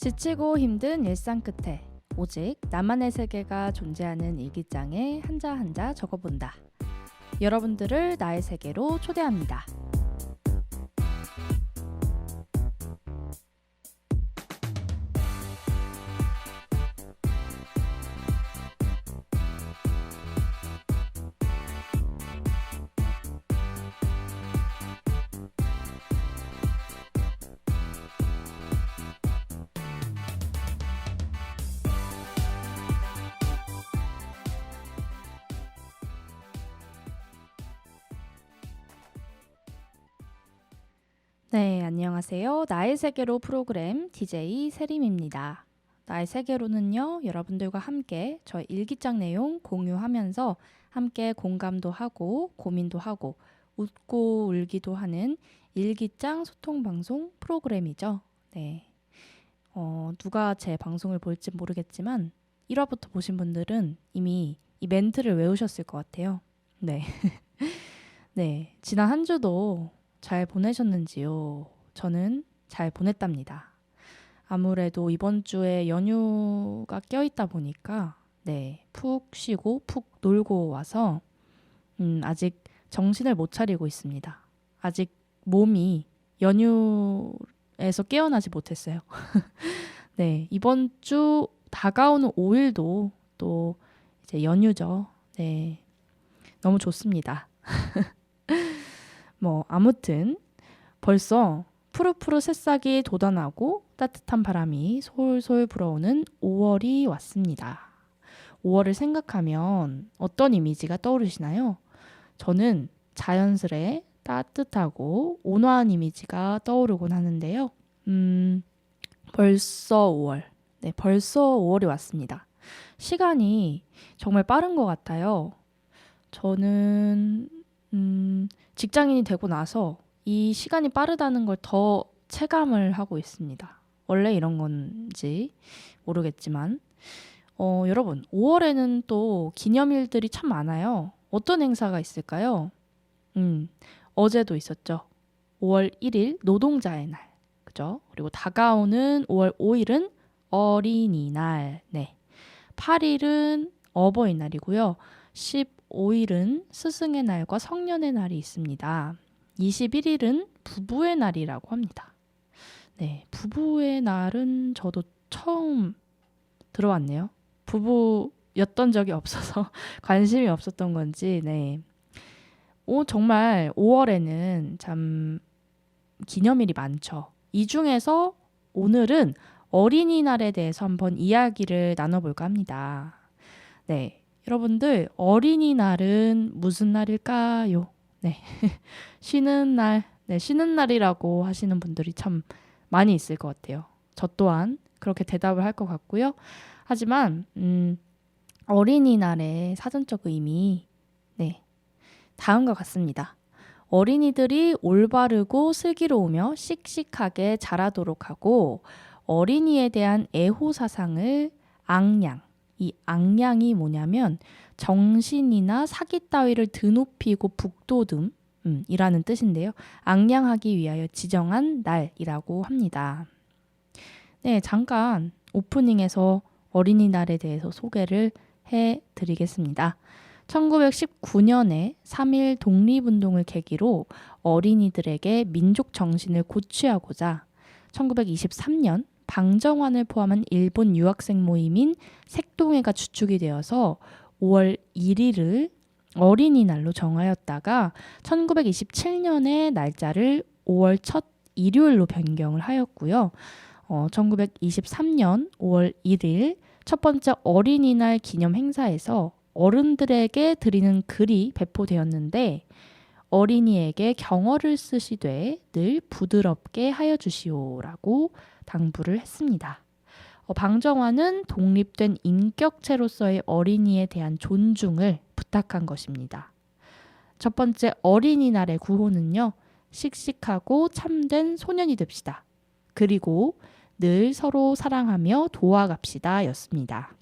지치고 힘든 일상 끝에 오직 나만의 세계가 존재하는 일기장에 한자 한자 적어본다. 여러분들을 나의 세계로 초대합니다. 네, 안녕하세요. 나의 세계로 프로그램 DJ 세림입니다. 나의 세계로는요, 여러분들과 함께 저의 일기장 내용 공유하면서 함께 공감도 하고 고민도 하고 웃고 울기도 하는 일기장 소통 방송 프로그램이죠. 네. 누가 제 방송을 볼지 모르겠지만 1화부터 보신 분들은 이미 이 멘트를 외우셨을 것 같아요. 네. 네. 지난 한 주도 잘 보내셨는지요? 저는 잘 보냈답니다. 아무래도 이번 주에 연휴가 껴있다 보니까 푹 쉬고 푹 놀고 와서 아직 정신을 못 차리고 있습니다. 아직 몸이 연휴에서 깨어나지 못했어요. 네, 이번 주 다가오는 5일도 또 이제 연휴죠. 네, 너무 좋습니다. 아무튼 벌써 푸르푸르 새싹이 돋아나고 따뜻한 바람이 솔솔 불어오는 5월이 왔습니다. 5월을 생각하면 어떤 이미지가 떠오르시나요? 저는 자연스레 따뜻하고 온화한 이미지가 떠오르곤 하는데요. 벌써 5월. 네, 벌써 5월이 왔습니다. 시간이 정말 빠른 것 같아요. 저는 직장인이 되고 나서 이 시간이 빠르다는 걸 더 체감을 하고 있습니다. 원래 이런 건지 모르겠지만 여러분 5월에는 또 기념일들이 참 많아요. 어떤 행사가 있을까요? 어제도 있었죠. 5월 1일 노동자의 날. 그죠? 그리고 다가오는 5월 5일은 어린이날. 네. 8일은 어버이날이고요. 15일은 스승의 날과 성년의 날이 있습니다. 21일은 부부의 날이라고 합니다. 네, 부부의 날은 저도 처음 들어왔네요. 부부였던 적이 없어서 관심이 없었던 건지, 네. 정말 5월에는 참 기념일이 많죠. 이 중에서 오늘은 어린이날에 대해서 한번 이야기를 나눠볼까 합니다. 네. 여러분들 어린이날은 무슨 날일까요? 네. 쉬는 날, 쉬는 날이라고 하시는 분들이 참 많이 있을 것 같아요. 저 또한 그렇게 대답을 할 것 같고요. 하지만 어린이날의 사전적 의미, 다음과 같습니다. 어린이들이 올바르고 슬기로우며 씩씩하게 자라도록 하고 어린이에 대한 애호 사상을 앙양, 이 앙양이 뭐냐면 정신이나 사기 따위를 드높이고 북돋음 이라는 뜻인데요. 앙양하기 위하여 지정한 날이라고 합니다. 네, 잠깐 오프닝에서 어린이날에 대해서 소개를 해드리겠습니다. 1919년에 3.1 독립운동을 계기로 어린이들에게 민족 정신을 고취하고자 1923년 방정환을 포함한 일본 유학생 모임인 색동회가 주축이 되어서 5월 1일을 어린이날로 정하였다가 1927년에 날짜를 5월 첫 일요일로 변경을 하였고요. 1923년 5월 1일 첫 번째 어린이날 기념 행사에서 어른들에게 드리는 글이 배포되었는데 어린이에게 경어를 쓰시되 늘 부드럽게 하여 주시오라고 당부를 했습니다. 방정환은 독립된 인격체로서의 어린이에 대한 존중을 부탁한 것입니다. 첫 번째 어린이날의 구호는요. 씩씩하고 참된 소년이 됩시다. 그리고 늘 서로 사랑하며 도와갑시다 였습니다.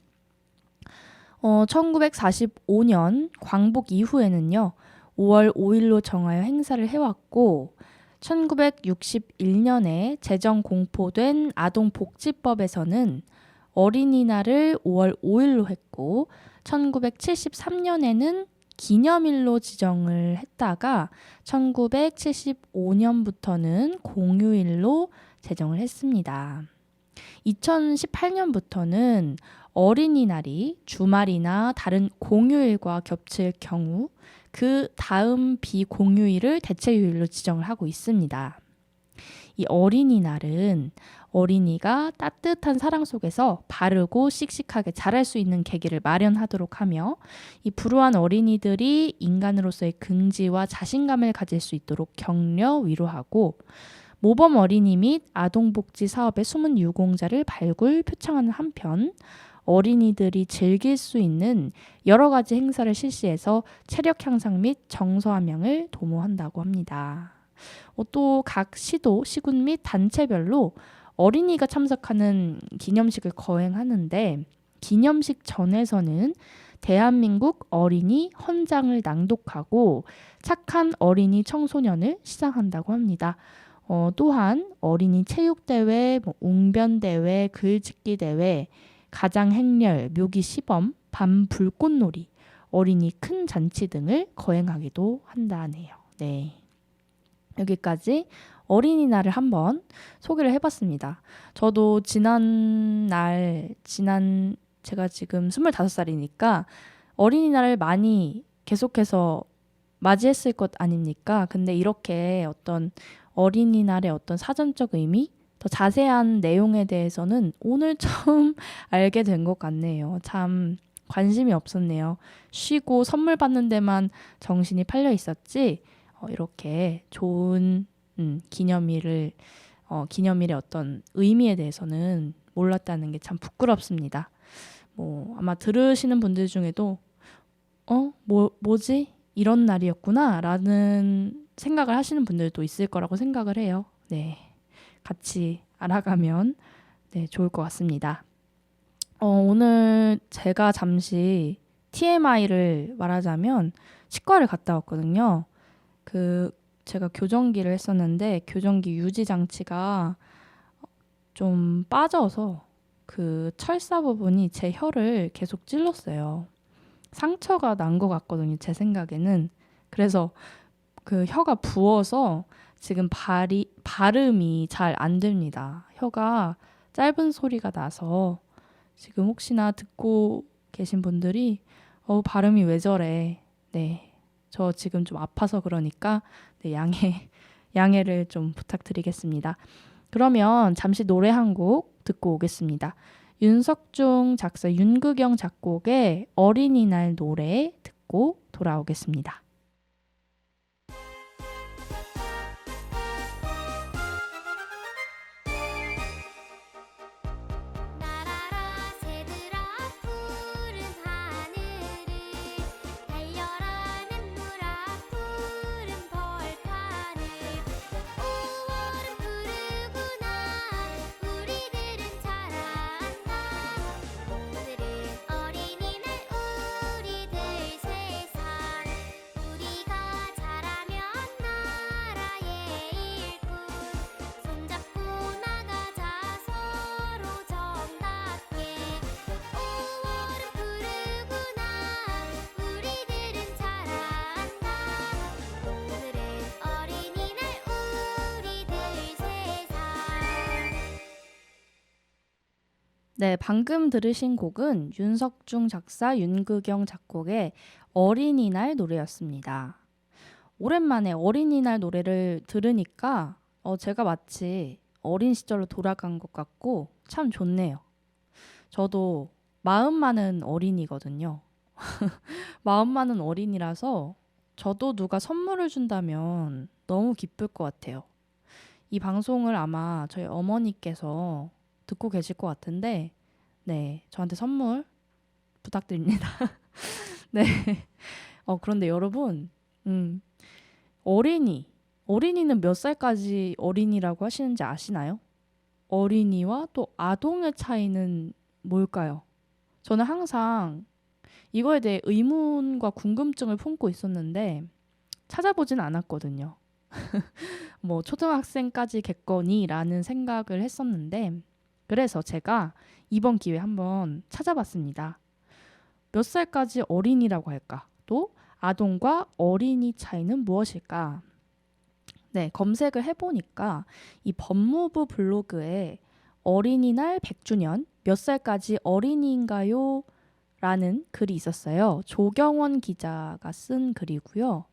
1945년 광복 이후에는요. 5월 5일로 정하여 행사를 해왔고 1961년에 제정 공포된 아동복지법에서는 어린이날을 5월 5일로 했고 1973년에는 기념일로 지정을 했다가 1975년부터는 공휴일로 제정을 했습니다. 2018년부터는 어린이날이 주말이나 다른 공휴일과 겹칠 경우 그 다음 비공휴일을 대체휴일로 지정을 하고 있습니다. 이 어린이날은 어린이가 따뜻한 사랑 속에서 바르고 씩씩하게 자랄 수 있는 계기를 마련하도록 하며 이 불우한 어린이들이 인간으로서의 긍지와 자신감을 가질 수 있도록 격려, 위로하고 모범 어린이 및 아동복지 사업의 숨은 유공자를 발굴, 표창하는 한편 어린이들이 즐길 수 있는 여러 가지 행사를 실시해서 체력 향상 및 정서 함양을 도모한다고 합니다. 또 각 시도, 시군 및 단체별로 어린이가 참석하는 기념식을 거행하는데 기념식 전에서는 대한민국 어린이 헌장을 낭독하고 착한 어린이 청소년을 시상한다고 합니다. 또한 어린이 체육대회, 웅변대회, 글짓기대회, 가장행렬, 묘기시범, 밤불꽃놀이, 어린이 큰 잔치 등을 거행하기도 한다네요. 네. 여기까지 어린이날을 한번 소개를 해봤습니다. 저도 제가 지금 25살이니까 어린이날을 많이 계속해서 맞이했을 것 아닙니까? 근데 이렇게 어떤 어린이날의 어떤 사전적 의미, 더 자세한 내용에 대해서는 오늘 처음 알게 된 것 같네요. 참 관심이 없었네요. 쉬고 선물 받는 데만 정신이 팔려 있었지, 이렇게 좋은 기념일의 어떤 의미에 대해서는 몰랐다는 게 참 부끄럽습니다. 아마 들으시는 분들 중에도 뭐지? 이런 날이었구나 라는 생각을 하시는 분들도 있을 거라고 생각을 해요. 네, 같이 알아가면 좋을 것 같습니다. 오늘 제가 잠시 TMI를 말하자면 치과를 갔다 왔거든요. 제가 교정기를 했었는데 교정기 유지 장치가 좀 빠져서 그 철사 부분이 제 혀를 계속 찔렀어요. 상처가 난 것 같거든요, 제 생각에는. 그래서 그 혀가 부어서 지금 발음이 잘 안 됩니다. 혀가 짧은 소리가 나서 지금 혹시나 듣고 계신 분들이 발음이 왜 저래? 네, 저 지금 좀 아파서 그러니까 양해를 좀 부탁드리겠습니다. 그러면 잠시 노래 한 곡 듣고 오겠습니다. 윤석중 작사, 윤극영 작곡의 어린이날 노래 듣고 돌아오겠습니다. 네, 방금 들으신 곡은 윤석중 작사, 윤극영 작곡의 어린이날 노래였습니다. 오랜만에 어린이날 노래를 들으니까 제가 마치 어린 시절로 돌아간 것 같고 참 좋네요. 저도 마음 많은 어린이거든요. 마음 많은 어린이라서 저도 누가 선물을 준다면 너무 기쁠 것 같아요. 이 방송을 아마 저희 어머니께서 듣고 계실 것 같은데, 네, 저한테 선물 부탁드립니다. 네. 그런데 여러분, 어린이는 몇 살까지 어린이라고 하시는지 아시나요? 어린이와 또 아동의 차이는 뭘까요? 저는 항상 이거에 대해 의문과 궁금증을 품고 있었는데 찾아보진 않았거든요. 뭐 초등학생까지겠거니라는 생각을 했었는데 그래서 제가 이번 기회에 한번 찾아봤습니다. 몇 살까지 어린이라고 할까? 또 아동과 어린이 차이는 무엇일까? 네, 검색을 해보니까 이 법무부 블로그에 어린이날 100주년 몇 살까지 어린이인가요? 라는 글이 있었어요. 조경원 기자가 쓴 글이고요.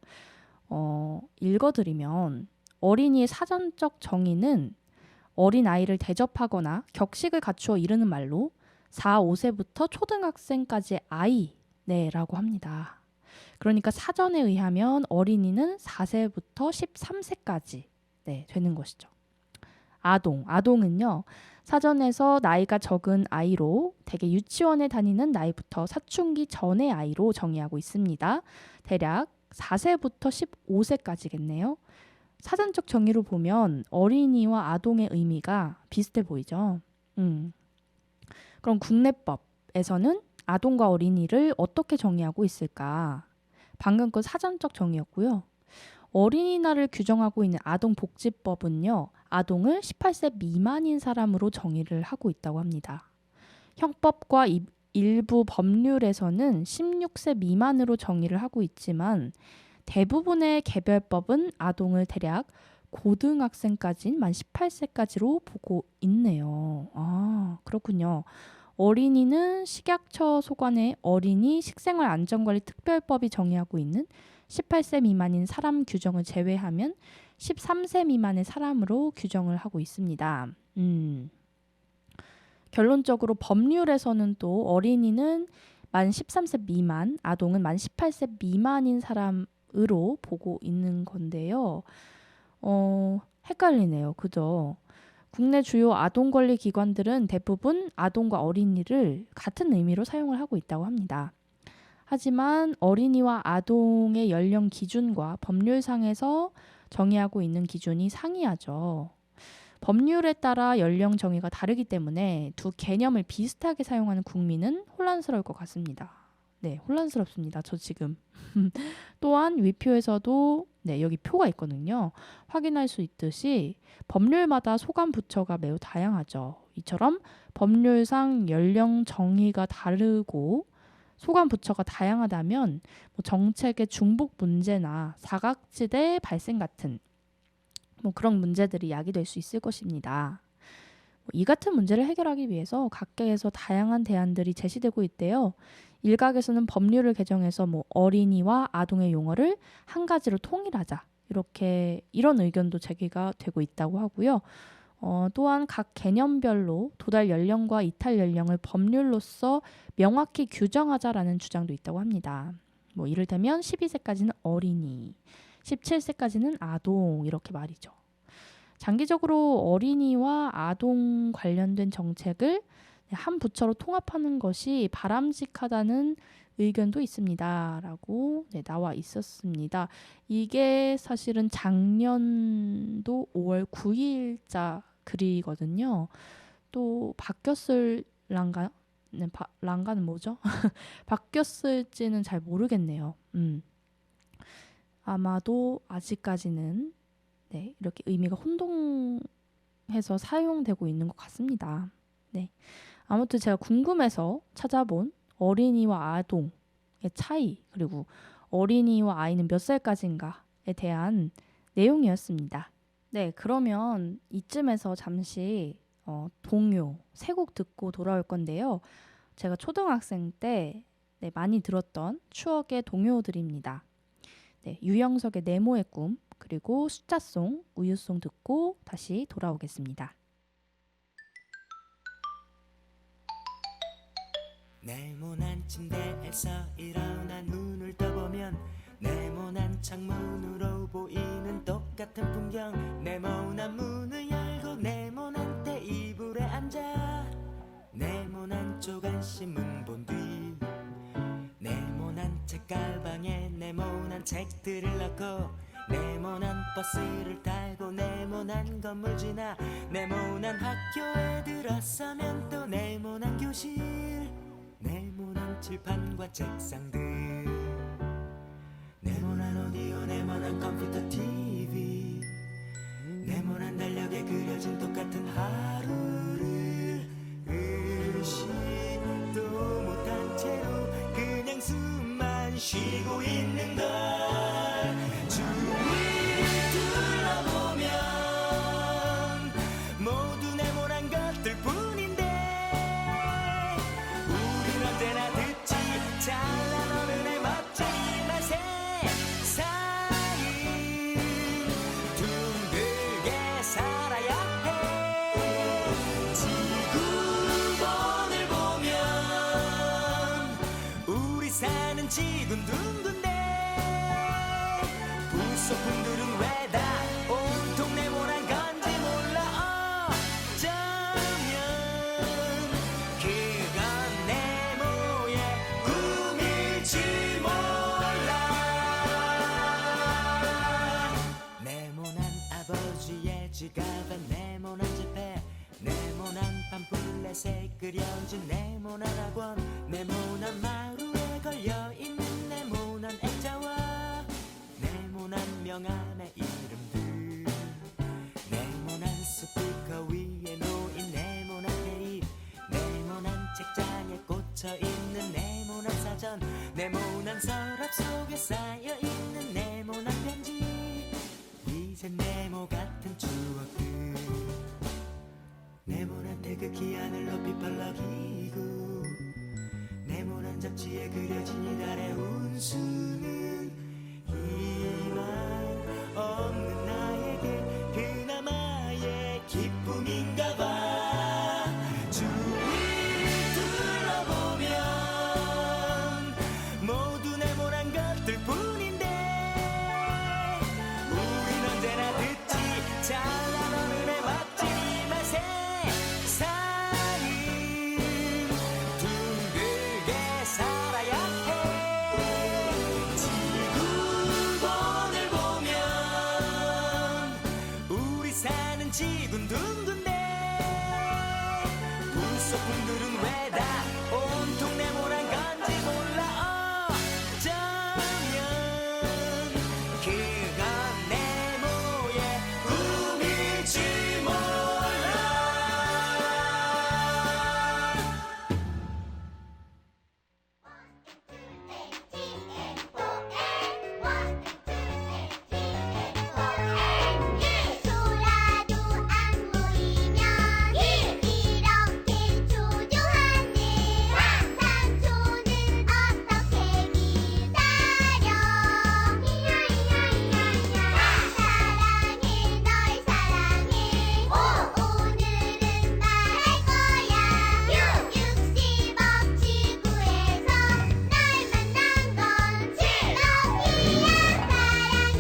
읽어드리면 어린이의 사전적 정의는 어린아이를 대접하거나 격식을 갖추어 이르는 말로 4, 5세부터 초등학생까지의 아이 라고 합니다. 그러니까 사전에 의하면 어린이는 4세부터 13세까지 되는 것이죠. 아동은요. 사전에서 나이가 적은 아이로 대개 유치원에 다니는 나이부터 사춘기 전의 아이로 정의하고 있습니다. 대략 4세부터 15세까지겠네요. 사전적 정의로 보면 어린이와 아동의 의미가 비슷해 보이죠. 그럼 국내법에서는 아동과 어린이를 어떻게 정의하고 있을까? 방금 건 사전적 정의였고요. 어린이날을 규정하고 있는 아동복지법은요. 아동을 18세 미만인 사람으로 정의를 하고 있다고 합니다. 형법과 일부 법률에서는 16세 미만으로 정의를 하고 있지만 대부분의 개별법은 아동을 대략 고등학생까지인 만 18세까지로 보고 있네요. 아, 그렇군요. 어린이는 식약처 소관의 어린이 식생활 안전관리 특별법이 정의하고 있는 18세 미만인 사람 규정을 제외하면 13세 미만의 사람으로 규정을 하고 있습니다. 결론적으로 법률에서는 또 어린이는 만 13세 미만, 아동은 만 18세 미만인 사람으로 보고 있는 건데요. 헷갈리네요. 그죠? 국내 주요 아동권리 기관들은 대부분 아동과 어린이를 같은 의미로 사용을 하고 있다고 합니다. 하지만 어린이와 아동의 연령 기준과 법률상에서 정의하고 있는 기준이 상이하죠. 법률에 따라 연령 정의가 다르기 때문에 두 개념을 비슷하게 사용하는 국민은 혼란스러울 것 같습니다. 네, 혼란스럽습니다. 저 지금. 또한 위표에서도 여기 표가 있거든요. 확인할 수 있듯이 법률마다 소관 부처가 매우 다양하죠. 이처럼 법률상 연령 정의가 다르고 소관 부처가 다양하다면 정책의 중복 문제나 사각지대 발생 같은 그런 문제들이 야기될 수 있을 것입니다. 이 같은 문제를 해결하기 위해서 각계에서 다양한 대안들이 제시되고 있대요. 일각에서는 법률을 개정해서 어린이와 아동의 용어를 한 가지로 통일하자 이런 의견도 제기가 되고 있다고 하고요. 또한 각 개념별로 도달 연령과 이탈 연령을 법률로서 명확히 규정하자라는 주장도 있다고 합니다. 이를테면 12세까지는 어린이, 17세까지는 아동 이렇게 말이죠. 장기적으로 어린이와 아동 관련된 정책을 한 부처로 통합하는 것이 바람직하다는 의견도 있습니다. 라고 나와 있었습니다. 이게 사실은 작년도 5월 9일자 글이거든요. 또 바뀌었을란가? 네, 란가는 뭐죠? 바뀌었을지는 잘 모르겠네요. 아마도 아직까지는 이렇게 의미가 혼동해서 사용되고 있는 것 같습니다. 네. 아무튼 제가 궁금해서 찾아본 어린이와 아동의 차이 그리고 어린이와 아이는 몇 살까지인가에 대한 내용이었습니다. 네, 그러면 이쯤에서 잠시 동요 세 곡 듣고 돌아올 건데요. 제가 초등학생 때 많이 들었던 추억의 동요들입니다. 유영석의 네모의 꿈 그리고 숫자송, 우유송 듣고 다시 돌아오겠습니다. 네모난 침대에서 일어나 눈을 떠보면 네모난 창문으로 보이는 똑같은 풍경. 네모난 문을 열고 네모난 테이블에 앉아 네모난 조간신문 본 뒤 네모난 책가방에 네모난 책들을 넣고 네모난 버스를 타고 네모난 건물 지나 네모난 학교에 들어서면 또 네모난 교실 네모난 칠판과 책상들 네모난 오디오 네모난 컴퓨터 TV 정해진 네모난 학원 네모난 마루에 걸려있는 네모난 액자와 네모난 명함의 이름들 네모난 스피커 위에 놓인 네모난 테이프 네모난 책장에 꽂혀있는 네모난 사전 네모난 서랍 속에 쌓여있는 네모난 편지 이제 네모 같은 추억들 네모난 태극기 하늘로 빗발라기고 네모난 잡지에 그려진 이달의 운수는 희망 없는 나에게 그나마의 기쁨인가봐 주위 둘러보면 모두 네모난 것들 뿐인데 우린 언제나 듣지 잘난 어른의 멋진 이 맛에 세상은 둥글게 살아야 해 지구본을 보면 우리 사는 지구는 둥근데 불소품들은 왜 다 온통 네모난 건지 몰라 어쩌면 그건 네모의 꿈일지 몰라 소라도 안 모이면 이렇게 초조하네 삼촌은 어떻게 기다려 사랑해 널 사랑해 오늘은 말할 거야 60억 지구에서 날 만난 건 즐겁기야 사랑해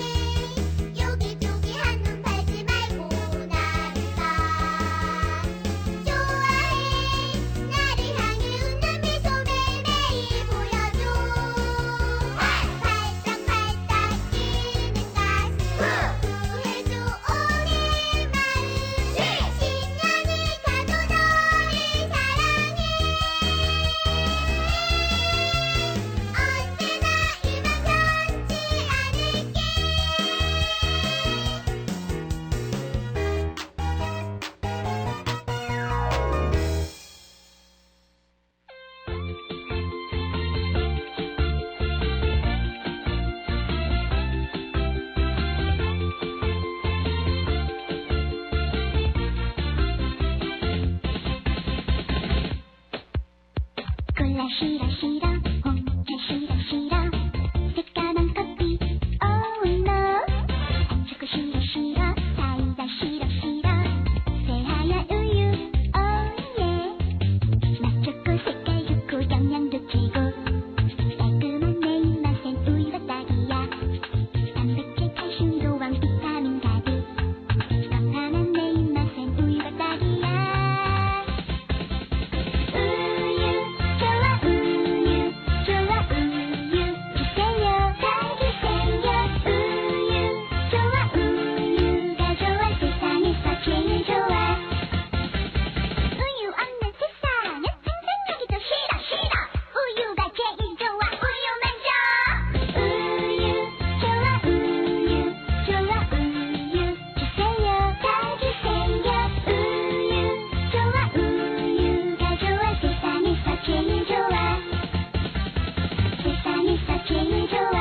여기저기 한눈 팔지 말고 나를 봐 좋아해 나를 향해 웃는 미소 매일매일 보여줘 팔딱팔딱 뛰는 가슴 후후해줘 오늘 마음 10년이 가도 너를 사랑해 언제나 이만 변치 콜라 싫어 싫어 홍차 싫어 싫어 새까만 커피 oh no 초코 싫어 싫어 사이다 싫어 싫어 새하얀 우유 oh yeah 맛좋고 색깔 좋고 영양도 최고 깔끔한 내 입맛엔 우유가 딱이야 단백질 칼슘도 왕 비타민 가득 건강한 내 입맛엔 우유가 딱이야 우유 좋아 우유 좋아 우유 주세요 다 주세요 우유 좋아 우유가 좋아 세상에서 제일 좋아 우유 없는 세상은 상상하기도 싫어 싫어 우유가 제일 좋아 우유만 줘 우유 좋아 우유 좋아 우유 주세요 다 주세요 우유 좋아 우유가 좋아 세상에서 제일 좋아 세상에서 제일 좋아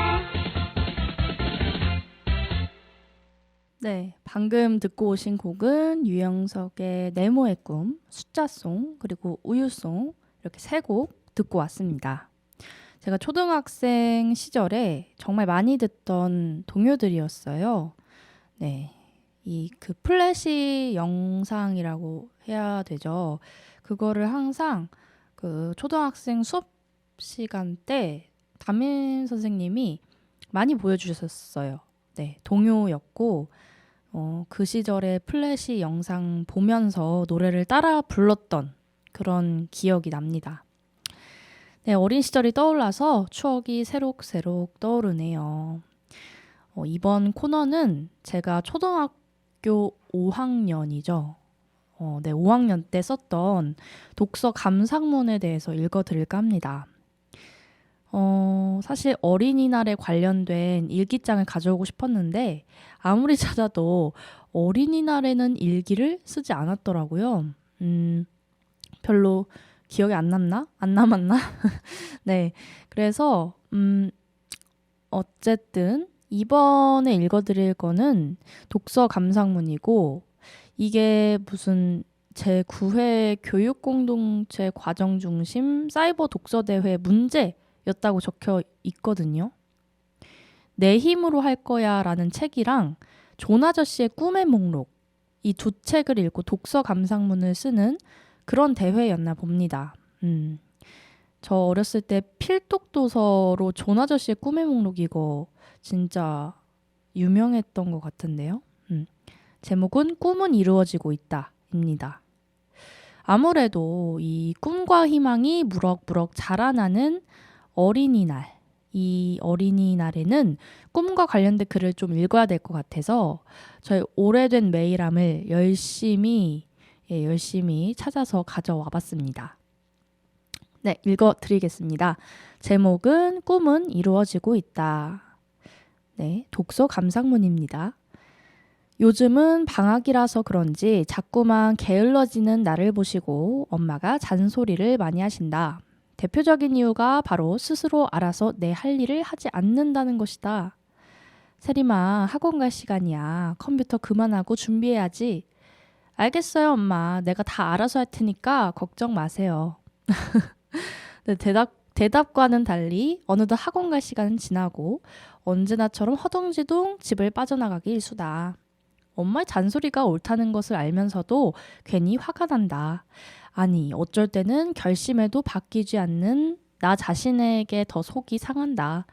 네, 방금 듣고 오신 곡은 유영석의 네모의 꿈, 숫자송, 그리고 우유송 이렇게 세 곡 듣고 왔습니다. 제가 초등학생 시절에 정말 많이 듣던 동요들이었어요. 네, 이 그 플래시 영상이라고 해야 되죠. 그거를 항상 그 초등학생 수업 시간 때 담임 선생님이 많이 보여주셨어요. 네, 동요였고 그 시절에 플래시 영상 보면서 노래를 따라 불렀던 그런 기억이 납니다. 네, 어린 시절이 떠올라서 추억이 새록새록 떠오르네요. 이번 코너는 제가 초등학교 5학년이죠. 네, 5학년 때 썼던 독서 감상문에 대해서 읽어드릴까 합니다. 사실 어린이날에 관련된 일기장을 가져오고 싶었는데 아무리 찾아도 어린이날에는 일기를 쓰지 않았더라고요. 별로 기억이 안 남나? 안 남았나? 네, 그래서 어쨌든 이번에 읽어드릴 거는 독서 감상문이고 이게 무슨 제9회 교육공동체 과정중심 사이버 독서대회 문제였다고 적혀 있거든요. 내 힘으로 할 거야 라는 책이랑 존 아저씨의 꿈의 목록 이 두 책을 읽고 독서 감상문을 쓰는 그런 대회였나 봅니다. 저 어렸을 때 필독도서로 존 아저씨의 꿈의 목록 이거 진짜 유명했던 것 같은데요. 제목은 꿈은 이루어지고 있다입니다. 아무래도 이 꿈과 희망이 무럭무럭 자라나는 어린이날, 이 어린이날에는 꿈과 관련된 글을 좀 읽어야 될 것 같아서 저희 오래된 메일함을 열심히 찾아서 가져와 봤습니다. 네, 읽어드리겠습니다. 제목은 꿈은 이루어지고 있다. 네, 독서 감상문입니다. 요즘은 방학이라서 그런지 자꾸만 게을러지는 나를 보시고 엄마가 잔소리를 많이 하신다. 대표적인 이유가 바로 스스로 알아서 내 할 일을 하지 않는다는 것이다. 세림아, 학원 갈 시간이야. 컴퓨터 그만하고 준비해야지. 알겠어요, 엄마. 내가 다 알아서 할 테니까 걱정 마세요. 네, 대답과는 달리 어느덧 학원 갈 시간은 지나고 언제나처럼 허둥지둥 집을 빠져나가기 일쑤다. 엄마의 잔소리가 옳다는 것을 알면서도 괜히 화가 난다. 아니, 어쩔 때는 결심해도 바뀌지 않는 나 자신에게 더 속이 상한다.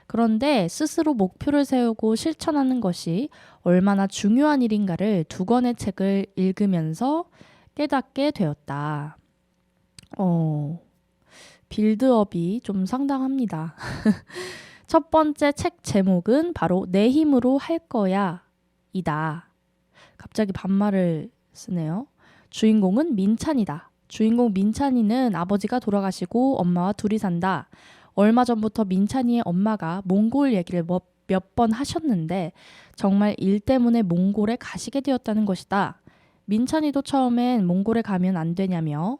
그런데 스스로 목표를 세우고 실천하는 것이 얼마나 중요한 일인가를 두 권의 책을 읽으면서 깨닫게 되었다. 빌드업이 좀 상당합니다. 첫 번째 책 제목은 바로 내 힘으로 할 거야 이다. 갑자기 반말을 쓰네요. 주인공은 민찬이다. 주인공 민찬이는 아버지가 돌아가시고 엄마와 둘이 산다. 얼마 전부터 민찬이의 엄마가 몽골 얘기를 몇 번 하셨는데 정말 일 때문에 몽골에 가시게 되었다는 것이다. 민찬이도 처음엔 몽골에 가면 안 되냐며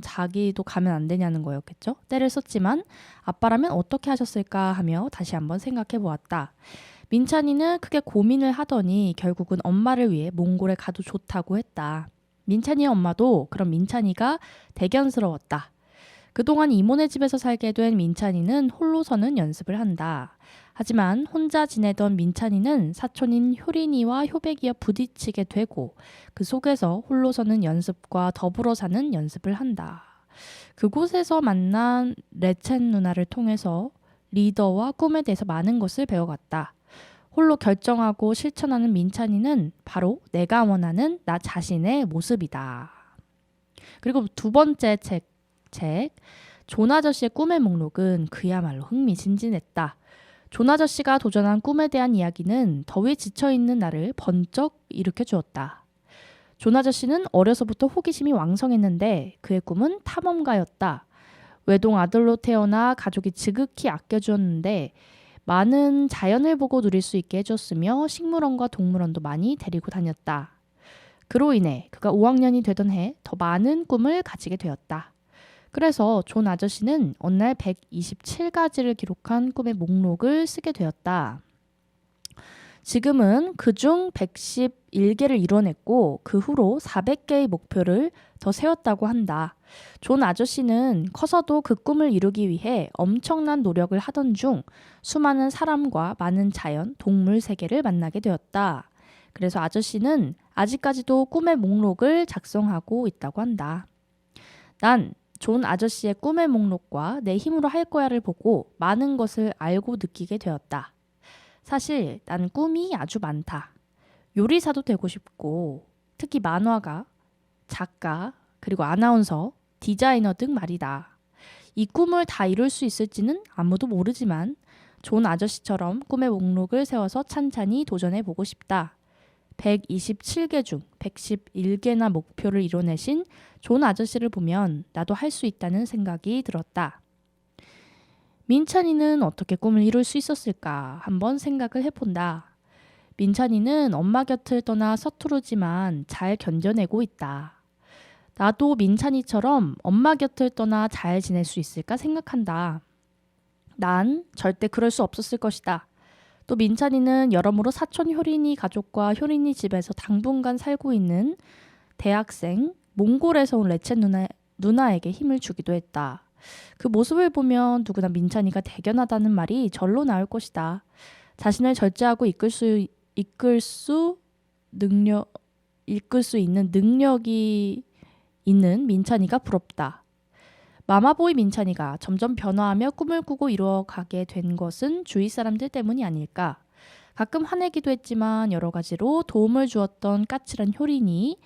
자기도 가면 안 되냐는 거였겠죠. 때를 썼지만 아빠라면 어떻게 하셨을까 하며 다시 한번 생각해 보았다. 민찬이는 크게 고민을 하더니 결국은 엄마를 위해 몽골에 가도 좋다고 했다. 민찬이의 엄마도 그럼 민찬이가 대견스러웠다. 그동안 이모네 집에서 살게 된 민찬이는 홀로 서는 연습을 한다. 하지만 혼자 지내던 민찬이는 사촌인 효린이와 효백이와 부딪히게 되고 그 속에서 홀로 서는 연습과 더불어 사는 연습을 한다. 그곳에서 만난 레첸 누나를 통해서 리더와 꿈에 대해서 많은 것을 배워갔다. 홀로 결정하고 실천하는 민찬이는 바로 내가 원하는 나 자신의 모습이다. 그리고 두 번째 책 존 아저씨의 꿈의 목록은 그야말로 흥미진진했다. 존 아저씨가 도전한 꿈에 대한 이야기는 더위 지쳐있는 나를 번쩍 일으켜 주었다. 존 아저씨는 어려서부터 호기심이 왕성했는데 그의 꿈은 탐험가였다. 외동 아들로 태어나 가족이 지극히 아껴주었는데 많은 자연을 보고 누릴 수 있게 해줬으며 식물원과 동물원도 많이 데리고 다녔다. 그로 인해 그가 5학년이 되던 해 더 많은 꿈을 가지게 되었다. 그래서 존 아저씨는 어느 날 127가지를 기록한 꿈의 목록을 쓰게 되었다. 지금은 그중 111개를 이뤄냈고 그 후로 400개의 목표를 더 세웠다고 한다. 존 아저씨는 커서도 그 꿈을 이루기 위해 엄청난 노력을 하던 중 수많은 사람과 많은 자연, 동물 세계를 만나게 되었다. 그래서 아저씨는 아직까지도 꿈의 목록을 작성하고 있다고 한다. 난 존 아저씨의 꿈의 목록과 내 힘으로 할 거야를 보고 많은 것을 알고 느끼게 되었다. 사실 난 꿈이 아주 많다. 요리사도 되고 싶고 특히 만화가, 작가, 그리고 아나운서, 디자이너 등 말이다. 이 꿈을 다 이룰 수 있을지는 아무도 모르지만 존 아저씨처럼 꿈의 목록을 세워서 찬찬히 도전해 보고 싶다. 127개 중 111개나 목표를 이뤄내신 존 아저씨를 보면 나도 할 수 있다는 생각이 들었다. 민찬이는 어떻게 꿈을 이룰 수 있었을까 한번 생각을 해본다. 민찬이는 엄마 곁을 떠나 서투르지만 잘 견뎌내고 있다. 나도 민찬이처럼 엄마 곁을 떠나 잘 지낼 수 있을까 생각한다. 난 절대 그럴 수 없었을 것이다. 또 민찬이는 여러모로 사촌 효린이 가족과 효린이 집에서 당분간 살고 있는 대학생 몽골에서 온 레첸 누나에게 힘을 주기도 했다. 그 모습을 보면 누구나 민찬이가 대견하다는 말이 절로 나올 것이다. 자신을 절제하고 이끌 수 있는 능력이 있는 민찬이가 부럽다. 마마보이 민찬이가 점점 변화하며 꿈을 꾸고 이루어가게 된 것은 주위 사람들 때문이 아닐까. 가끔 화내기도 했지만 여러 가지로 도움을 주었던 까칠한 효린이,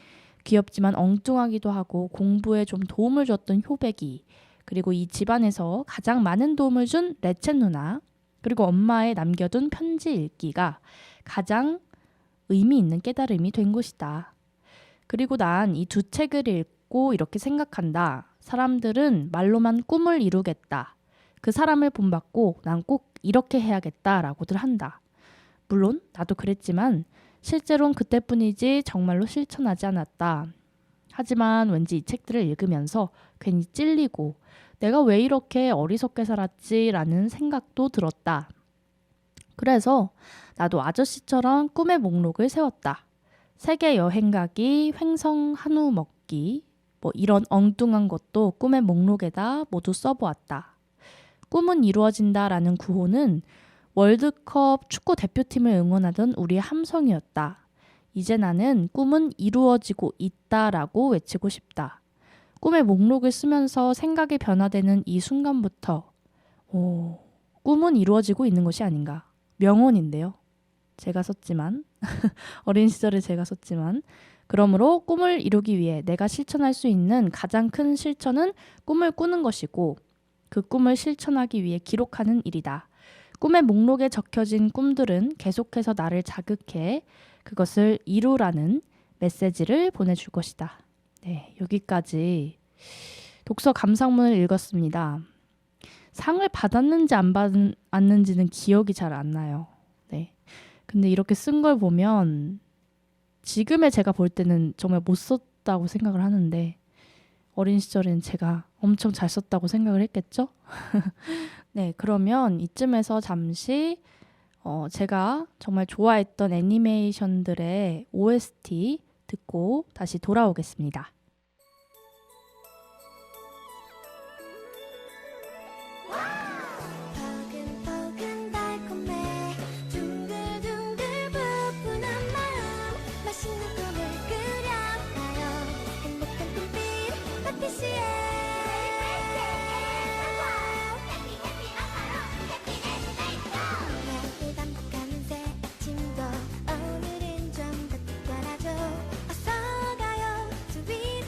귀엽지만 엉뚱하기도 하고 공부에 좀 도움을 줬던 효백이, 그리고 이 집안에서 가장 많은 도움을 준 레첸 누나, 그리고 엄마의 남겨둔 편지 읽기가 가장 의미 있는 깨달음이 된 것이다. 그리고 난 이 두 책을 읽고 이렇게 생각한다. 사람들은 말로만 꿈을 이루겠다. 그 사람을 본받고 난 꼭 이렇게 해야겠다라고들 한다. 물론 나도 그랬지만 실제로는 그때뿐이지 정말로 실천하지 않았다. 하지만 왠지 이 책들을 읽으면서 괜히 찔리고 내가 왜 이렇게 어리석게 살았지라는 생각도 들었다. 그래서 나도 아저씨처럼 꿈의 목록을 세웠다. 세계 여행 가기, 횡성 한우 먹기, 이런 엉뚱한 것도 꿈의 목록에다 모두 써보았다. 꿈은 이루어진다라는 구호는 월드컵 축구 대표팀을 응원하던 우리의 함성이었다. 이제 나는 꿈은 이루어지고 있다라고 외치고 싶다. 꿈의 목록을 쓰면서 생각이 변화되는 이 순간부터 꿈은 이루어지고 있는 것이 아닌가. 명언인데요. 제가 썼지만 어린 시절에 제가 썼지만 그러므로 꿈을 이루기 위해 내가 실천할 수 있는 가장 큰 실천은 꿈을 꾸는 것이고 그 꿈을 실천하기 위해 기록하는 일이다. 꿈의 목록에 적혀진 꿈들은 계속해서 나를 자극해 그것을 이루라는 메시지를 보내줄 것이다. 네, 여기까지 독서 감상문을 읽었습니다. 상을 받았는지 안 받았는지는 기억이 잘 안 나요. 네. 근데 이렇게 쓴 걸 보면 지금의 제가 볼 때는 정말 못 썼다고 생각을 하는데 어린 시절엔 제가 엄청 잘 썼다고 생각을 했겠죠? 네, 그러면 이쯤에서 잠시 제가 정말 좋아했던 애니메이션들의 OST 듣고 다시 돌아오겠습니다. 포근포근 달콤해 둥글둥글 부푸는 마음 맛있는 꿈을 그려봐요 행복한 꿈빛 파티시에 매일 반복하는 새 아침도 오늘은 좀 더 특별하죠 어서 가요 저 위로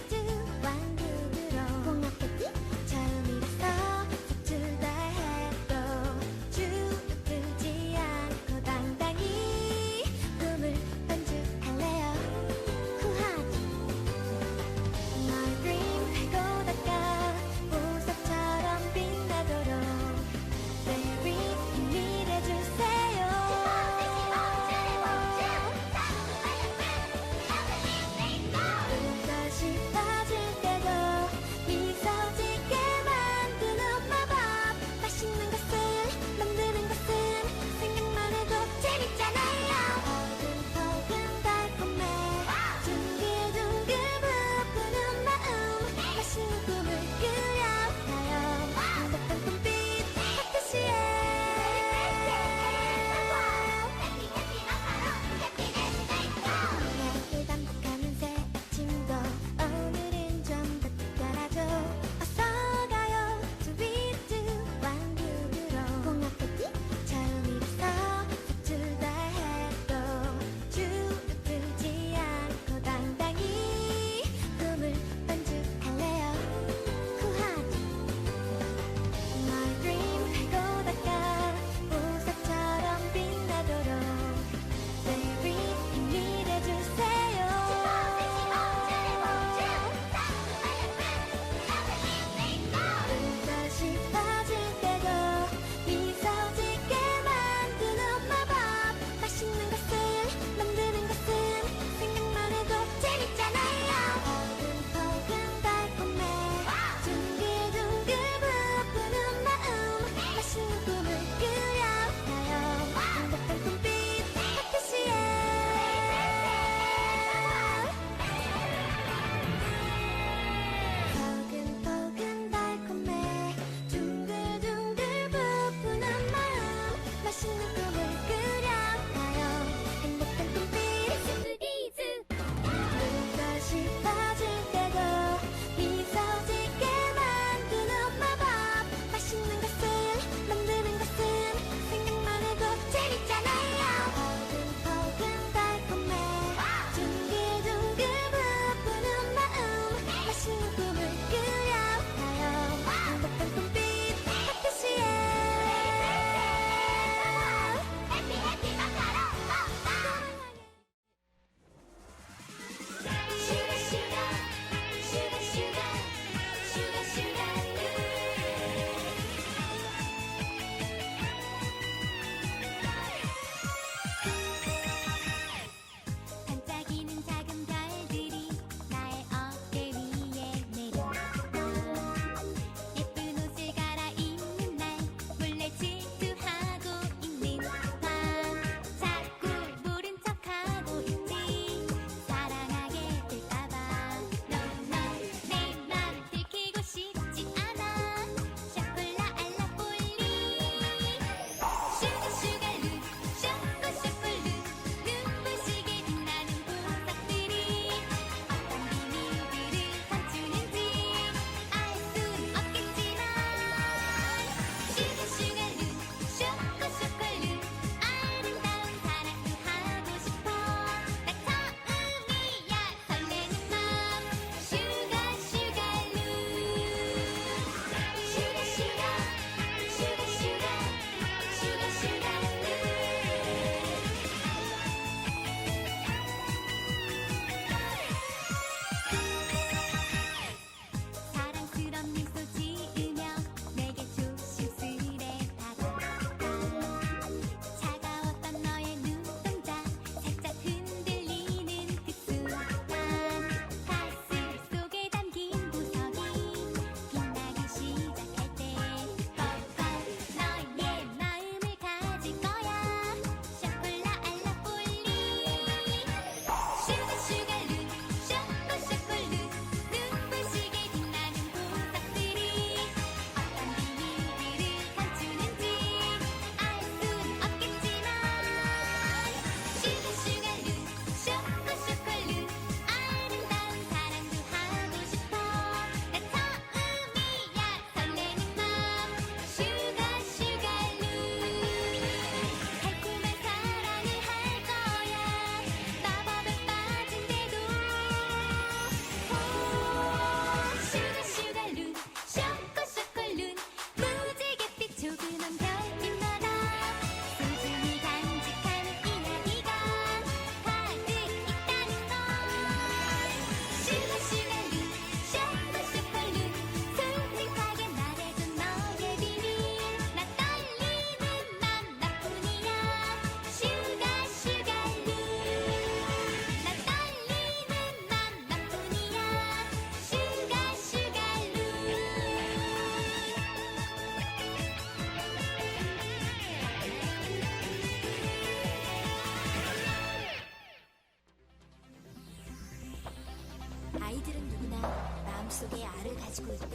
아이들은 누구나 마음속에 알을 가지고 있다.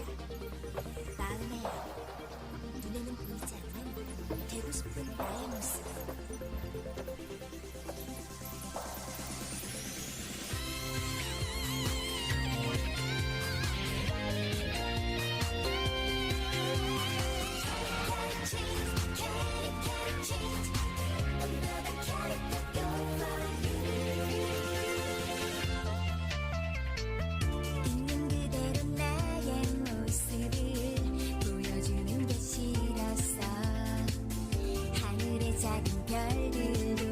마음의 알, 눈에는 보이지 않는 되고 싶은 나의 모습. 있는 그대로 나의 모습을 보여주는 게 싫었어. 하늘의 작은 별들로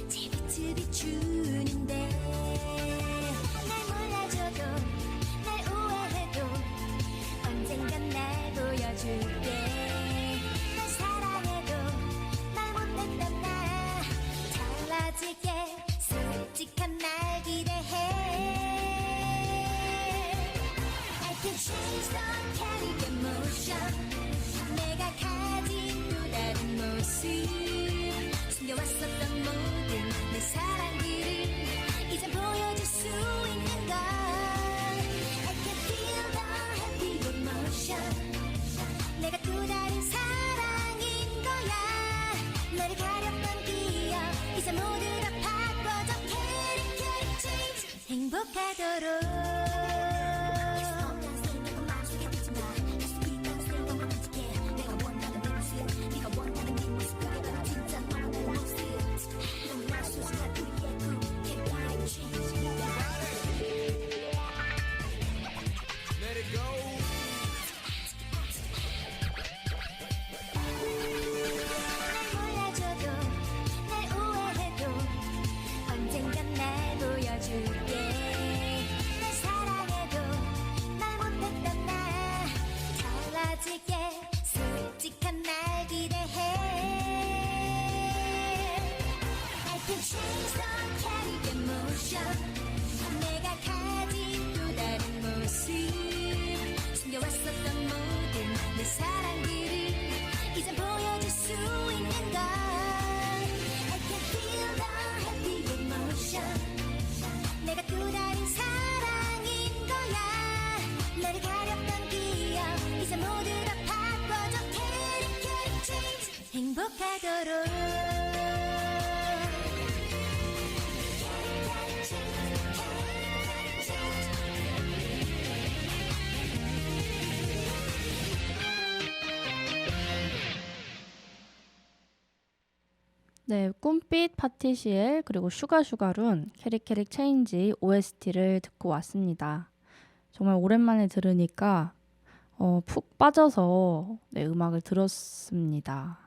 제 빛을 비추는데 날 몰라줘도 날 오해해도 언젠간 날 보여줄게. 날 사랑해도 말 못했던 나 달라질게. 솔직한 날 기대해. I can change the chaotic emotion. 내가 가진 또 다른 모습. 숨겨왔었던 모든 내 사랑들을 이제 보여줄 수 있는 걸. I can feel the happy emotion. 내가 또 다른 사랑인 거야. 너를 가렸던 기억 이제 모두 다 바꿔줘. 캐릭 change. 행복하도록. Let it go. 날 몰라줘도 날 오해해도 언젠간 날 보여줄게. 날 사랑해도 말 못했던 나 달라질게. 솔직한 날 기대해. I can change the chaotic emotion. 내가 가진 또 다른 모습. 숨겨왔었던 모든 내 사랑들을 이제 보여줄 수 있는 걸. I can feel the happy emotion. 내가 또 다른 사랑인 거야. 너를 가렸던 기억 이제 모두 다 바꿔줘. 캐릭 change. 행복하도록. 네, 꿈빛 파티시엘 그리고 슈가슈가룬 캐릭캐릭 체인지 OST를 듣고 왔습니다. 정말 오랜만에 들으니까 푹 빠져서 네, 음악을 들었습니다.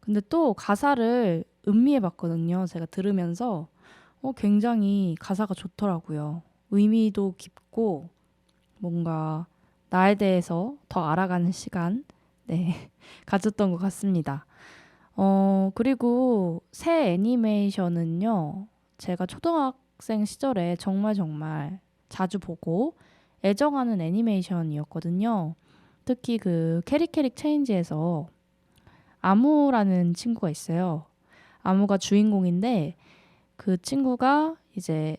근데 또 가사를 음미해 봤거든요. 제가 들으면서 굉장히 가사가 좋더라고요. 의미도 깊고 뭔가 나에 대해서 더 알아가는 시간 네, 가졌던 것 같습니다. 그리고 새 애니메이션은요, 제가 초등학생 시절에 정말 자주 보고 애정하는 애니메이션이었거든요. 특히 그 캐릭캐릭 체인지에서 아무라는 친구가 있어요. 아무가 주인공인데 그 친구가 이제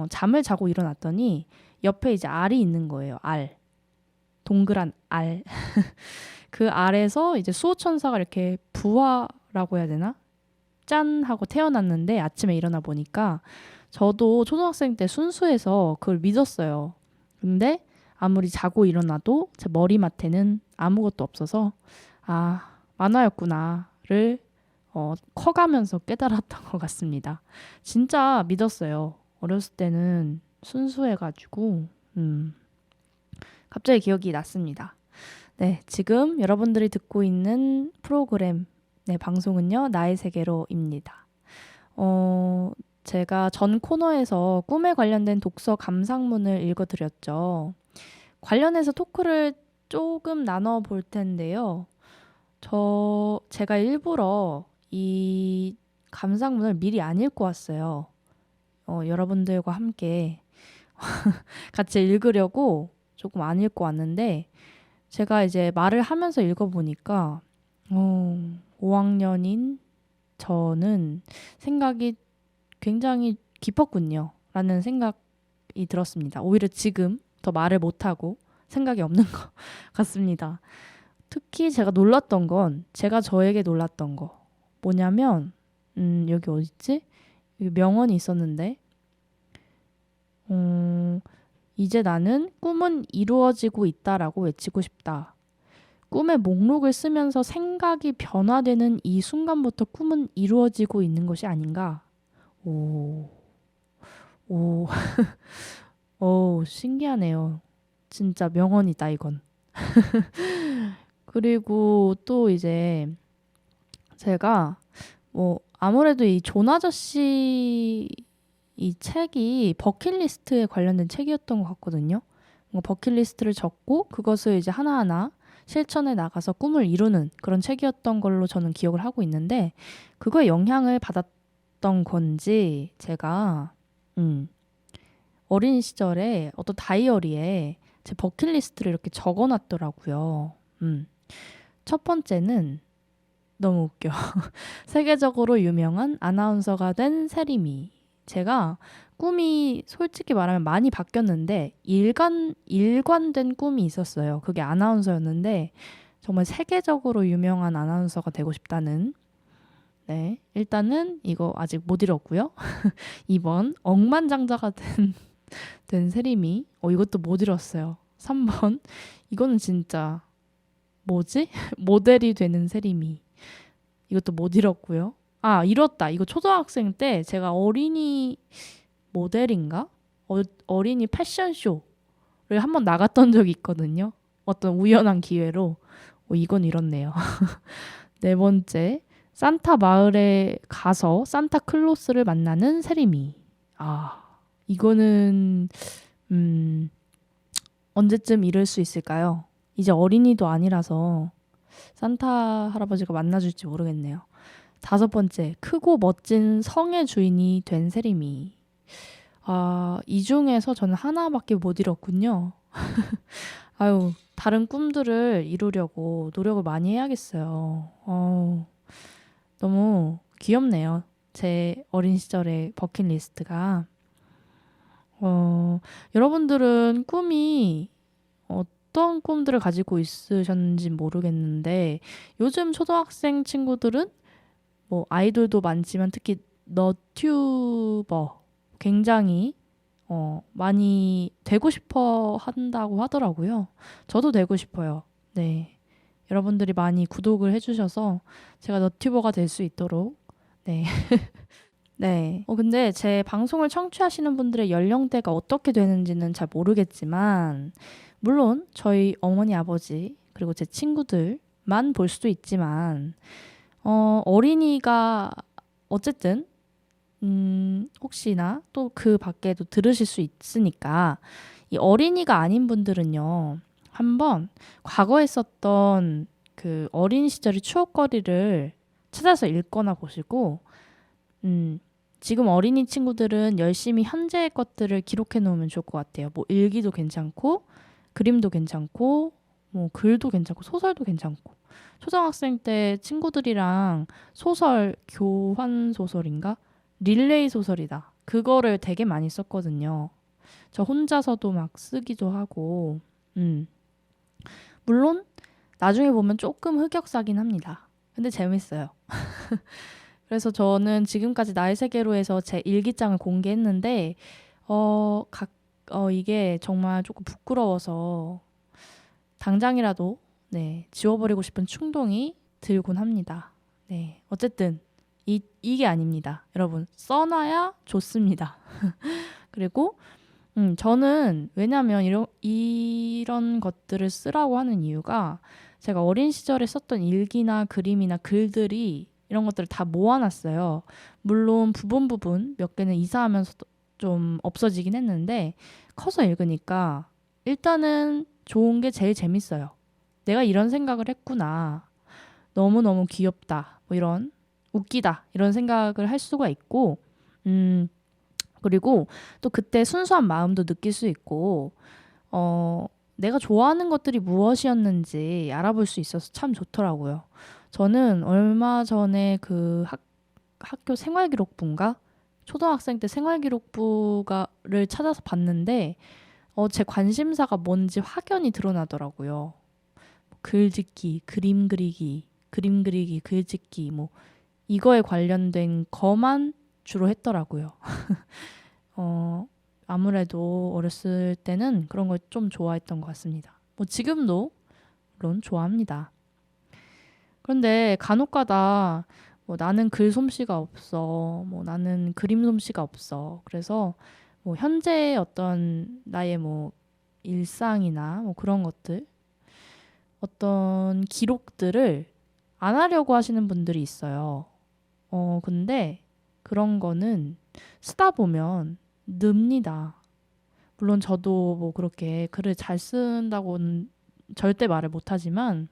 잠을 자고 일어났더니 옆에 이제 알이 있는 거예요. 알. 동그란 알. 그 알에서 이제 수호천사가 이렇게 부화라고 해야 되나? 짠 하고 태어났는데 아침에 일어나 보니까 저도 초등학생 때 순수해서 그걸 믿었어요. 근데 아무리 자고 일어나도 제 머리맡에는 아무것도 없어서 아, 만화였구나를 커가면서 깨달았던 것 같습니다. 진짜 믿었어요. 어렸을 때는 순수해가지고 갑자기 기억이 났습니다. 네, 지금 여러분들이 듣고 있는 프로그램, 네, 방송은요, 나의 세계로입니다. 제가 전 코너에서 꿈에 관련된 독서 감상문을 읽어드렸죠. 관련해서 토크를 조금 나눠볼 텐데요. 제가 일부러 이 감상문을 미리 안 읽고 왔어요. 여러분들과 함께 같이 읽으려고 조금 안 읽고 왔는데 제가 이제 말을 하면서 읽어보니까 5학년인 저는 생각이 굉장히 깊었군요. 라는 생각을 생각이 들었습니다. 오히려 지금 더 말을 못하고 생각이 없는 것 같습니다. 특히 제가 놀랐던 건 제가 저에게 놀랐던 거 뭐냐면 여기 어딨지? 여기 명언이 있었는데 이제 나는 꿈은 이루어지고 있다라고 외치고 싶다. 꿈의 목록을 쓰면서 생각이 변화되는 이 순간부터 꿈은 이루어지고 있는 것이 아닌가? 오, 오, 오, 신기하네요. 진짜 명언이다, 이건. 그리고 또 이제 제가 아무래도 이 존 아저씨 이 책이 버킷리스트에 관련된 책이었던 것 같거든요. 뭔가 버킷리스트를 적고 그것을 이제 하나하나 실천에 나가서 꿈을 이루는 그런 책이었던 걸로 저는 기억을 하고 있는데 그거에 영향을 받았던 건지 제가 어린 시절에 어떤 다이어리에 제 버킷리스트를 이렇게 적어놨더라고요. 첫 번째는 너무 웃겨. 세계적으로 유명한 아나운서가 된 세리미. 제가 꿈이 솔직히 말하면 많이 바뀌었는데 일관된 꿈이 있었어요. 그게 아나운서였는데 정말 세계적으로 유명한 아나운서가 되고 싶다는. 네, 일단은 이거 아직 못 이뤘고요. 2번 억만장자가 된 세리미. 이것도 못 이뤘어요. 3번 이거는 진짜 뭐지? 모델이 되는 세리미. 이것도 못 이뤘고요. 이뤘다. 이거 초등학생 때 제가 어린이 모델인가? 어린이 패션쇼를 한번 나갔던 적이 있거든요. 어떤 우연한 기회로. 이건 이렇네요. 네 번째, 산타 마을에 가서 산타클로스를 만나는 세리미. 이거는 언제쯤 이룰 수 있을까요? 이제 어린이도 아니라서 산타 할아버지가 만나줄지 모르겠네요. 5번째, 크고 멋진 성의 주인이 된 세리미. 이 중에서 저는 하나밖에 못 이뤘군요. 다른 꿈들을 이루려고 노력을 많이 해야겠어요. 너무 귀엽네요. 제 어린 시절의 버킷리스트가. 여러분들은 꿈이 어떤 꿈들을 가지고 있으셨는지 모르겠는데 요즘 초등학생 친구들은 아이돌도 많지만 특히 너튜버 굉장히 많이 되고 싶어 한다고 하더라고요. 저도 되고 싶어요. 네, 여러분들이 많이 구독을 해주셔서 제가 너튜버가 될 수 있도록. 네. 네. 근데 제 방송을 청취하시는 분들의 연령대가 어떻게 되는지는 잘 모르겠지만 물론 저희 어머니 아버지 그리고 제 친구들만 볼 수도 있지만 어린이가 어쨌든 혹시나 또 그 밖에도 들으실 수 있으니까 이 어린이가 아닌 분들은요 한번 과거에 썼던 그 어린 시절의 추억거리를 찾아서 읽거나 보시고 지금 어린이 친구들은 열심히 현재의 것들을 기록해 놓으면 좋을 것 같아요. 일기도 괜찮고 그림도 괜찮고 글도 괜찮고 소설도 괜찮고 초등학생 때 친구들이랑 소설 교환 소설인가? 릴레이 소설이다. 그거를 되게 많이 썼거든요. 저 혼자서도 막 쓰기도 하고 물론 나중에 보면 조금 흑역사긴 합니다. 근데 재밌어요. 그래서 저는 지금까지 나의 세계로에서 제 일기장을 공개했는데 이게 정말 조금 부끄러워서 당장이라도 지워버리고 싶은 충동이 들곤 합니다. 네, 어쨌든 이게 아닙니다. 여러분 써놔야 좋습니다. 그리고 저는 왜냐면 이런 것들을 쓰라고 하는 이유가 제가 어린 시절에 썼던 일기나 그림이나 글들이 이런 것들을 다 모아놨어요. 물론 부분 몇 개는 이사하면서 좀 없어지긴 했는데 커서 읽으니까 일단은 좋은 게 제일 재밌어요. 내가 이런 생각을 했구나. 너무너무 귀엽다. 이런 웃기다. 이런 생각을 할 수가 있고 그리고 또 그때 순수한 마음도 느낄 수 있고 내가 좋아하는 것들이 무엇이었는지 알아볼 수 있어서 참 좋더라고요. 저는 얼마 전에 그 학교 생활기록부인가? 초등학생 때 생활기록부가를 찾아서 봤는데 제 관심사가 뭔지 확연히 드러나더라고요. 글짓기, 그림 그리기, 글짓기 뭐 이거에 관련된 거만 주로 했더라고요. 아무래도 어렸을 때는 그런 걸 좀 좋아했던 것 같습니다. 뭐 지금도 물론 좋아합니다. 그런데 간혹가다 뭐 나는 글 솜씨가 없어, 뭐 나는 그림 솜씨가 없어. 그래서 뭐 현재의 어떤 나의 뭐 일상이나 뭐 그런 것들, 어떤 기록들을 안 하려고 하시는 분들이 있어요. 근데 그런 거는 쓰다 보면 늡니다. 물론 저도 뭐 그렇게 글을 잘 쓴다고는 절대 말을 못하지만,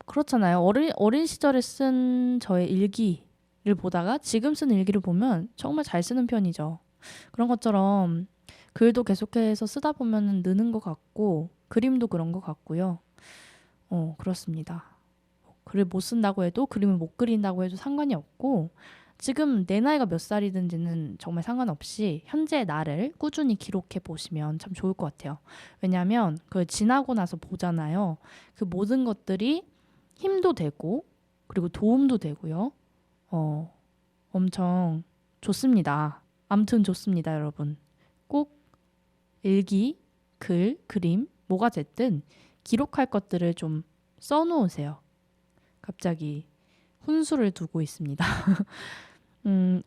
그렇잖아요. 어린 시절에 쓴 저의 일기를 보다가 지금 쓴 일기를 보면 정말 잘 쓰는 편이죠. 그런 것처럼 글도 계속해서 쓰다 보면 느는 것 같고, 그림도 그런 것 같고요. 그렇습니다. 글을 못 쓴다고 해도, 그림을 못 그린다고 해도 상관이 없고, 지금 내 나이가 몇 살이든지는 정말 상관없이 현재 나를 꾸준히 기록해 보시면 참 좋을 것 같아요. 왜냐하면 그걸 지나고 나서 보잖아요. 그 모든 것들이 힘도 되고 그리고 도움도 되고요. 엄청 좋습니다. 암튼 좋습니다, 여러분. 꼭 일기, 글, 그림 뭐가 됐든 기록할 것들을 좀 써놓으세요. 갑자기 훈수를 두고 있습니다.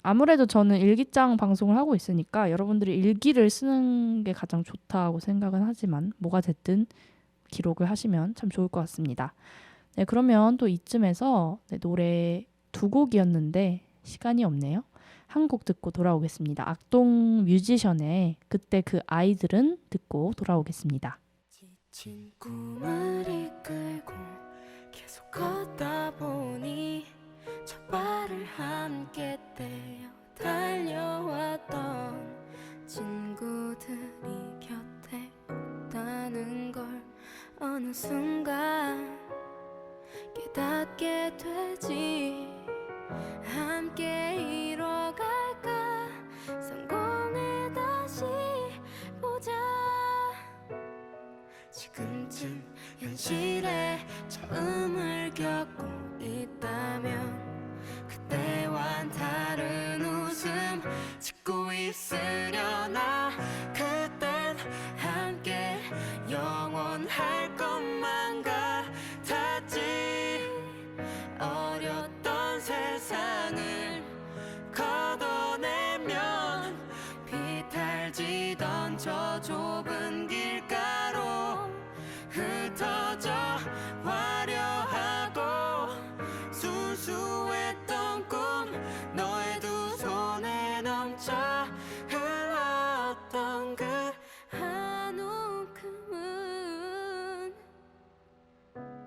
아무래도 저는 일기장 방송을 하고 있으니까 여러분들이 일기를 쓰는 게 가장 좋다고 생각은 하지만 뭐가 됐든 기록을 하시면 참 좋을 것 같습니다. 네, 그러면 또 이쯤에서 노래 2곡이었는데 시간이 없네요. 한 곡 듣고 돌아오겠습니다. 악동 뮤지션의 그때 그 아이들은 듣고 돌아오겠습니다. 지친 꿈을 이끌고 계속 걷다 보니 첫 발을 함께 떼어 달려왔던 친구들이 곁에 없다는 걸 어느 순간 깨닫게 되지. 함께 이뤄갈까 성공해 다시 보자. 지금쯤 현실에 처음을 겪고 있다면 그때와는 다른 웃음 짓고 있으려나. 그땐 함께 영원할 것만 같았지. 어렸던 세상을 걷어내면 비탈지던 저 좁은 길가로 흩어져 화려하고 순수했던 꿈 너의 두 손에 넘쳐 흘렀던 그 한 움큼은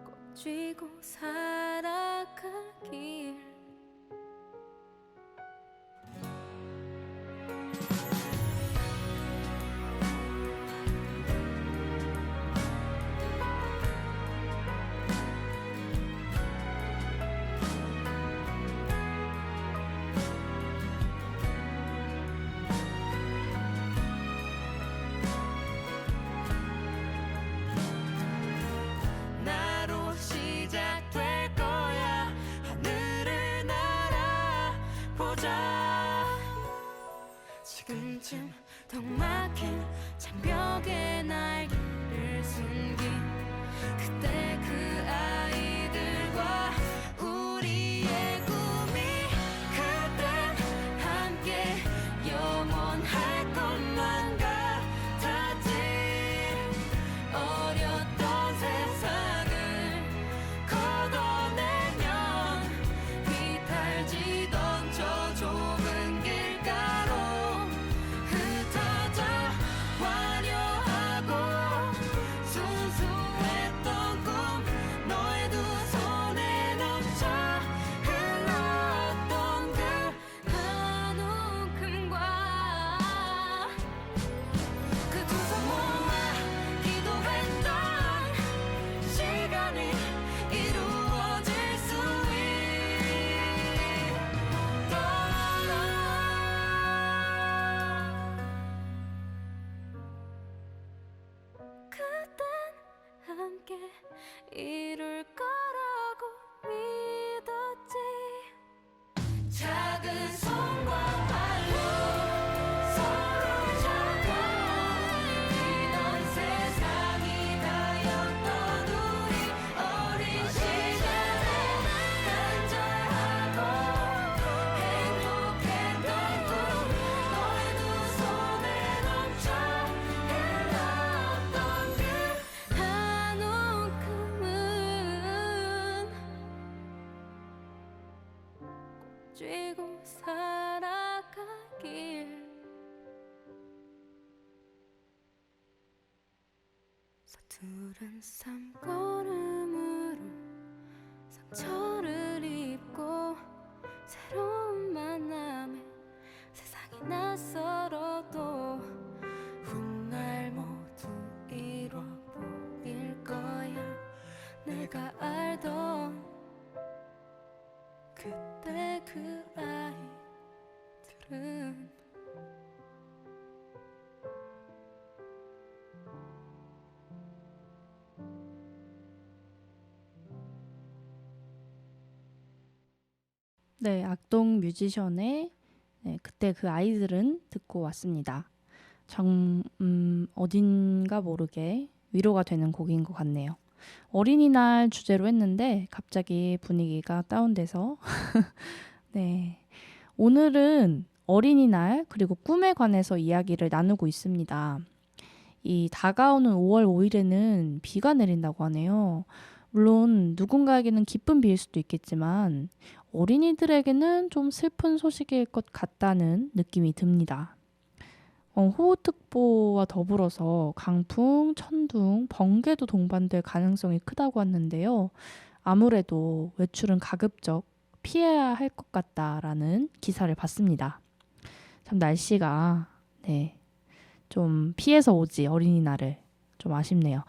꼭 쥐고 살아가길. 나로 시작될 거야. 하늘을 날아보자. 지금쯤 턱 막힌 장벽에 날개를 숨긴 그때 그 아이들과 우리의 꿈이. 그땐 함께 영원할 것만 같았지. 어렸던 세상을 걷어내면 비탈지던 저 좁은 길가로 흩어져 화려하고 순수했던 꿈 너의 두 손에 함께 이룰 거라고 믿었지. 작은 손과 발로 서로를 잡아 이런 세상이 다였던 우리 어린 시절에 간절하고 행복했던 꿈 너의 두 손에 넘쳐 흘렀던 그 한 움큼은 쥐고 살아가길. 서투른 삶걸음으로 상처를 입고 새로운 만남에 세상이 낯설어도 훗날 모두 이뤄 보일 거야. 내가 알던 그때 그 아이들은 네, 악동 뮤지션의 그때 그 아이들은 듣고 왔습니다. 어딘가 모르게 위로가 되는 곡인 것 같네요. 어린이날 주제로 했는데 갑자기 분위기가 다운돼서 네, 오늘은 어린이날 그리고 꿈에 관해서 이야기를 나누고 있습니다. 이 다가오는 5월 5일에는 비가 내린다고 하네요. 물론 누군가에게는 기쁜 비일 수도 있겠지만 어린이들에게는 좀 슬픈 소식일 것 같다는 느낌이 듭니다. 호우특보와 더불어서 강풍, 천둥, 번개도 동반될 가능성이 크다고 하는데요. 아무래도 외출은 가급적 피해야 할 것 같다라는 기사를 봤습니다. 참 날씨가 좀 피해서 오지 어린이날을 좀 아쉽네요.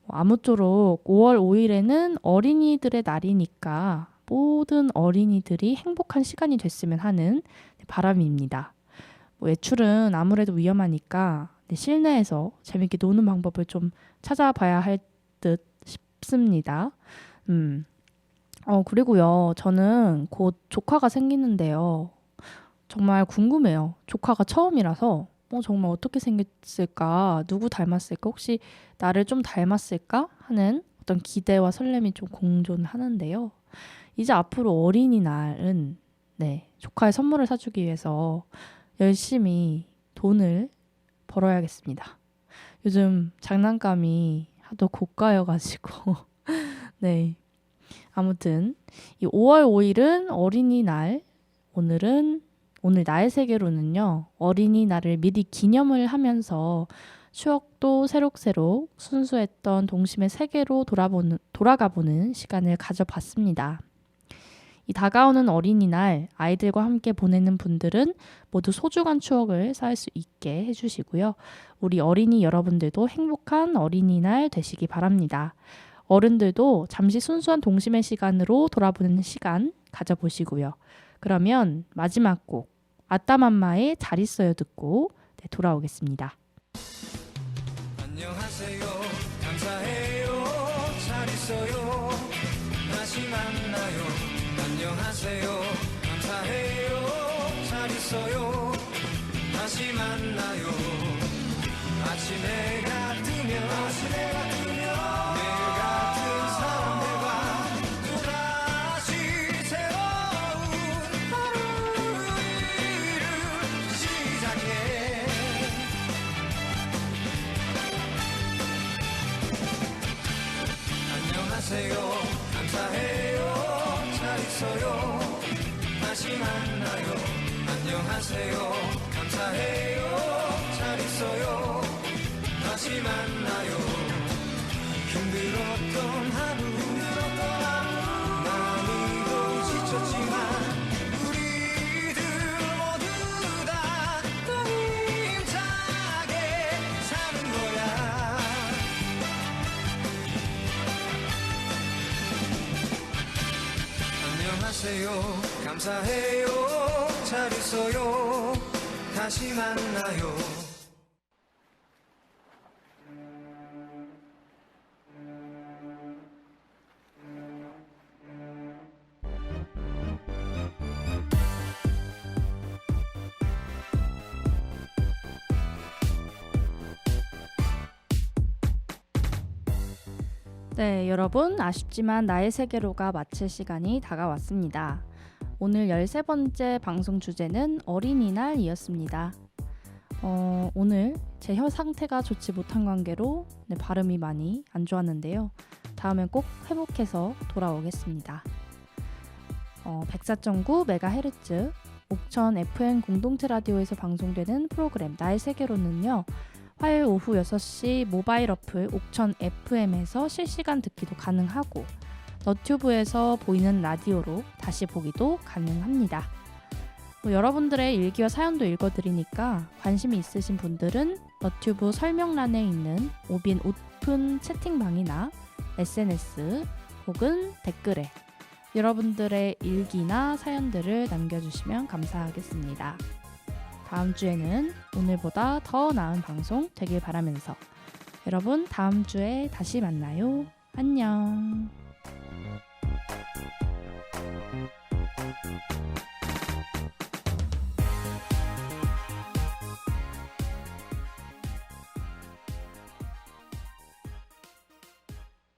아무쪼록 5월 5일에는 어린이들의 날이니까 모든 어린이들이 행복한 시간이 됐으면 하는 바람입니다. 외출은 아무래도 위험하니까 실내에서 재밌게 노는 방법을 좀 찾아봐야 할 듯 싶습니다. 그리고요, 저는 곧 조카가 생기는데요. 정말 궁금해요. 조카가 처음이라서 정말 어떻게 생겼을까? 누구 닮았을까? 혹시 나를 좀 닮았을까? 하는 어떤 기대와 설렘이 좀 공존하는데요. 이제 앞으로 어린이날은 조카의 선물을 사주기 위해서 열심히 돈을 벌어야겠습니다. 요즘 장난감이 하도 고가여가지고 아무튼 이 5월 5일은 어린이날. 오늘 나의 세계로는요, 어린이날을 미리 기념을 하면서 추억도 새록새록 순수했던 동심의 세계로 돌아가보는 시간을 가져봤습니다. 이 다가오는 어린이날 아이들과 함께 보내는 분들은 모두 소중한 추억을 쌓을 수 있게 해주시고요. 우리 어린이 여러분들도 행복한 어린이날 되시기 바랍니다. 어른들도 잠시 순수한 동심의 시간으로 돌아보는 시간 가져보시고요. 그러면 마지막 곡 아따맘마의 잘 있어요 듣고 돌아오겠습니다. 안녕하세요 감사해요 잘 있어요 다시 만나요 안녕하세요 감사해요 잘 있어요 다시 만나요 아침해가 뜨면 늘 같은 사람들과 또다시 새로운 하루를 시작해 안녕하세요 감사해요 잘 있어요 다시 만나요 안녕하세요 감사해요 잘 있어요 다시 만나요 힘들었던 하루 많이도 지쳤지만 우리들 모두 다 또 힘차게 사는 거야 안녕하세요 감사해요 잘 있어요 다시 만나요 네, 여러분 아쉽지만 나의 세계로가 마칠 시간이 다가왔습니다. 오늘 13번째 방송 주제는 어린이날이었습니다. 오늘 제 혀 상태가 좋지 못한 관계로 발음이 많이 안 좋았는데요. 다음엔 꼭 회복해서 돌아오겠습니다. 104.9MHz 옥천 FM 공동체 라디오에서 방송되는 프로그램 나의 세계로는요. 화요일 오후 6시 모바일 어플 옥천 FM에서 실시간 듣기도 가능하고 너튜브에서 보이는 라디오로 다시 보기도 가능합니다. 여러분들의 일기와 사연도 읽어드리니까 관심이 있으신 분들은 너튜브 설명란에 있는 오빈 오픈 채팅방이나 SNS 혹은 댓글에 여러분들의 일기나 사연들을 남겨주시면 감사하겠습니다. 다음 주에는 오늘보다 더 나은 방송 되길 바라면서 여러분 다음 주에 다시 만나요. 안녕.